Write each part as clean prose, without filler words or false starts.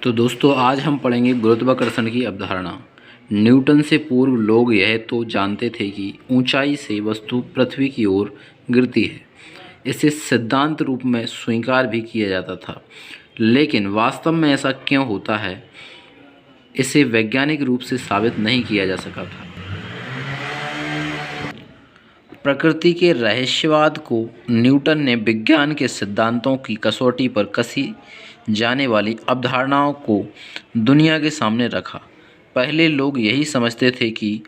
तो दोस्तों आज हम पढ़ेंगे गुरुत्वाकर्षण की अवधारणा। न्यूटन से पूर्व लोग यह तो जानते थे कि ऊंचाई से वस्तु पृथ्वी की ओर गिरती है। इसे सिद्धांत रूप में स्वीकार भी किया जाता था, लेकिन वास्तव में ऐसा क्यों होता है, इसे वैज्ञानिक रूप से साबित नहीं किया जा सका था। प्रकृति के रहस्यवाद को न्यूटन ने विज्ञान के सिद्धांतों की कसौटी पर कसी जाने वाली अवधारणाओं को दुनिया के सामने रखा। पहले लोग यही समझते थे कि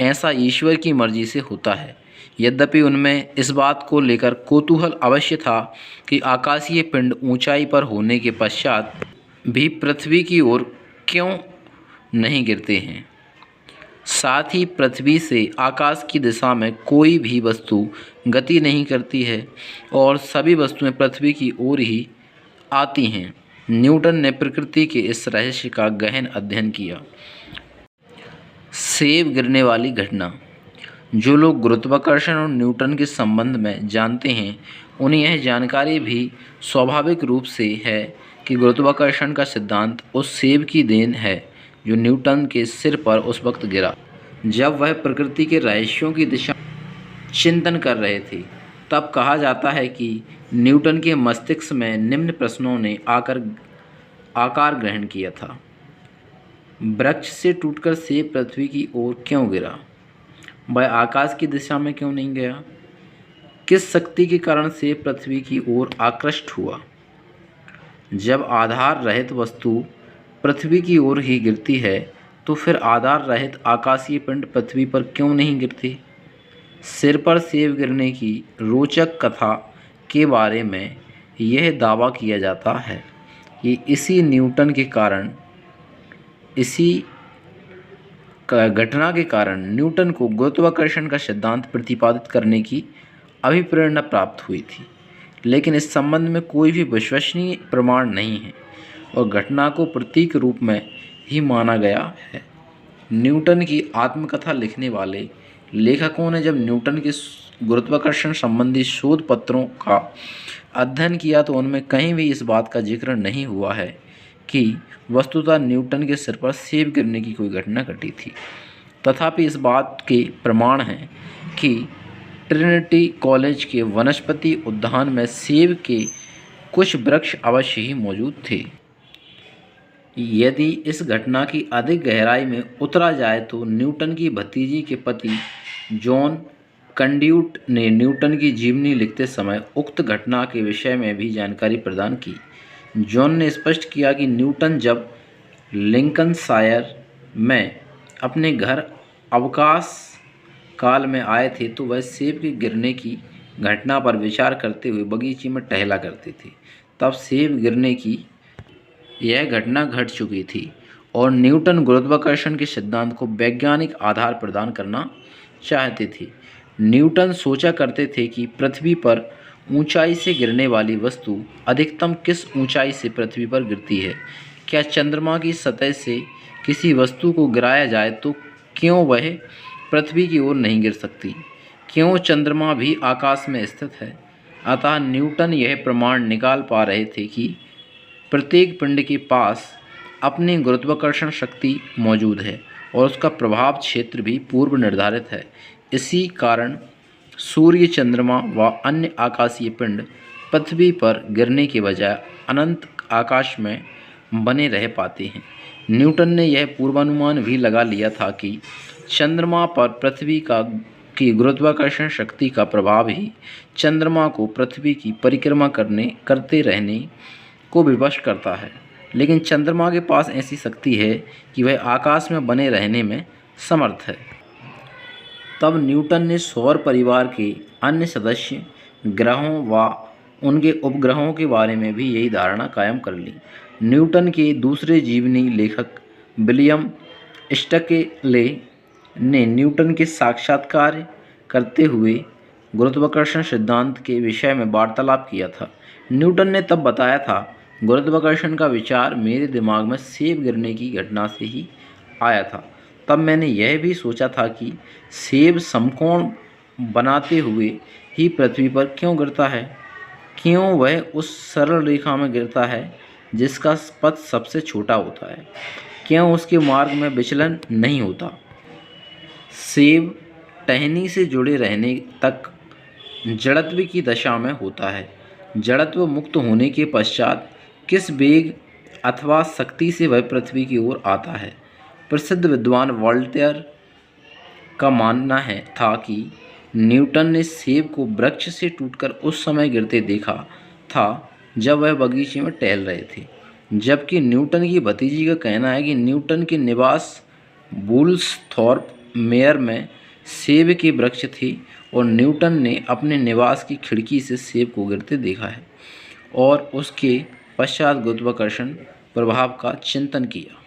ऐसा ईश्वर की मर्जी से होता है, यद्यपि उनमें इस बात को लेकर कौतूहल अवश्य था कि आकाशीय पिंड ऊंचाई पर होने के पश्चात भी पृथ्वी की ओर क्यों नहीं गिरते हैं। साथ ही पृथ्वी से आकाश की दिशा में कोई भी वस्तु गति नहीं करती है और सभी वस्तुएं पृथ्वी की ओर ही आती हैं। न्यूटन ने प्रकृति के इस रहस्य का गहन अध्ययन किया। सेब गिरने वाली घटना। जो लोग गुरुत्वाकर्षण और न्यूटन के संबंध में जानते हैं, उन्हें यह जानकारी भी स्वाभाविक रूप से है कि गुरुत्वाकर्षण का सिद्धांत उस सेब की देन है जो न्यूटन के सिर पर उस वक्त गिरा जब वह प्रकृति के रहस्यों की दिशा चिंतन कर रहे थे। तब कहा जाता है कि न्यूटन के मस्तिष्क में निम्न प्रश्नों ने आकार ग्रहण किया था। वृक्ष से टूटकर सेब पृथ्वी की ओर क्यों गिरा? वह आकाश की दिशा में क्यों नहीं गया? किस शक्ति के कारण सेब पृथ्वी की ओर आकृष्ट हुआ? जब आधार रहित वस्तु पृथ्वी की ओर ही गिरती है, तो फिर आधार रहित आकाशीय पिंड पृथ्वी पर क्यों नहीं गिरते? सिर पर सेब गिरने की रोचक कथा के बारे में यह दावा किया जाता है कि इसी घटना के कारण न्यूटन को गुरुत्वाकर्षण का सिद्धांत प्रतिपादित करने की अभिप्रेरणा प्राप्त हुई थी, लेकिन इस संबंध में कोई भी विश्वसनीय प्रमाण नहीं है और घटना को प्रतीक रूप में ही माना गया है। न्यूटन की आत्मकथा लिखने वाले लेखकों ने जब न्यूटन के गुरुत्वाकर्षण संबंधी शोध पत्रों का अध्ययन किया तो उनमें कहीं भी इस बात का जिक्र नहीं हुआ है कि वस्तुतः न्यूटन के सिर पर सेब गिरने की कोई घटना घटी थी। तथापि इस बात के प्रमाण हैं कि ट्रिनिटी कॉलेज के वनस्पति उद्यान में सेब के कुछ वृक्ष अवश्य ही मौजूद थे। यदि इस घटना की अधिक गहराई में उतरा जाए तो न्यूटन की भतीजी के पति जॉन कंड्यूट ने न्यूटन की जीवनी लिखते समय उक्त घटना के विषय में भी जानकारी प्रदान की। जॉन ने स्पष्ट किया कि न्यूटन जब लिंकनशायर में अपने घर अवकाश काल में आए थे तो वह सेब के गिरने की घटना पर विचार करते हुए बगीचे में टहला करते थे। तब सेब गिरने की यह घटना घट चुकी थी और न्यूटन गुरुत्वाकर्षण के सिद्धांत को वैज्ञानिक आधार प्रदान करना चाहते थे। न्यूटन सोचा करते थे कि पृथ्वी पर ऊंचाई से गिरने वाली वस्तु अधिकतम किस ऊंचाई से पृथ्वी पर गिरती है। क्या चंद्रमा की सतह से किसी वस्तु को गिराया जाए तो क्यों वह पृथ्वी की ओर नहीं गिर सकती? क्यों चंद्रमा भी आकाश में स्थित है? अतः न्यूटन यह प्रमाण निकाल पा रहे थे कि प्रत्येक पिंड के पास अपनी गुरुत्वाकर्षण शक्ति मौजूद है और उसका प्रभाव क्षेत्र भी पूर्व निर्धारित है। इसी कारण सूर्य, चंद्रमा व अन्य आकाशीय पिंड पृथ्वी पर गिरने के बजाय अनंत आकाश में बने रह पाते हैं। न्यूटन ने यह पूर्वानुमान भी लगा लिया था कि चंद्रमा पर पृथ्वी की गुरुत्वाकर्षण शक्ति का प्रभाव ही चंद्रमा को पृथ्वी की परिक्रमा करते रहने को विवश करता है, लेकिन चंद्रमा के पास ऐसी शक्ति है कि वह आकाश में बने रहने में समर्थ है। तब न्यूटन ने सौर परिवार के अन्य सदस्य ग्रहों व उनके उपग्रहों के बारे में भी यही धारणा कायम कर ली। न्यूटन के दूसरे जीवनी लेखक विलियम स्टकेले ने न्यूटन के साक्षात्कार करते हुए गुरुत्वाकर्षण सिद्धांत के विषय में वार्तालाप किया था। न्यूटन ने तब बताया था, गुरुत्वाकर्षण का विचार मेरे दिमाग में सेब गिरने की घटना से ही आया था। तब मैंने यह भी सोचा था कि सेब समकोण बनाते हुए ही पृथ्वी पर क्यों गिरता है? क्यों वह उस सरल रेखा में गिरता है जिसका पथ सबसे छोटा होता है, क्यों उसके मार्ग में विचलन नहीं होता। सेब टहनी से जुड़े रहने तक जड़त्व की दशा में होता है। जड़त्व मुक्त होने के पश्चात किस वेग अथवा शक्ति से वह पृथ्वी की ओर आता है। प्रसिद्ध विद्वान वोल्टेयर का मानना था कि न्यूटन ने सेब को वृक्ष से टूटकर उस समय गिरते देखा था जब वह बगीचे में टहल रहे थे, जबकि न्यूटन की भतीजी का कहना है कि न्यूटन के निवास वुल्सथॉर्प मेयर में सेब के वृक्ष थे और न्यूटन ने अपने निवास की खिड़की से सेब को गिरते देखा है और उसके पश्चात गुरुत्वाकर्षण प्रभाव का चिंतन किया।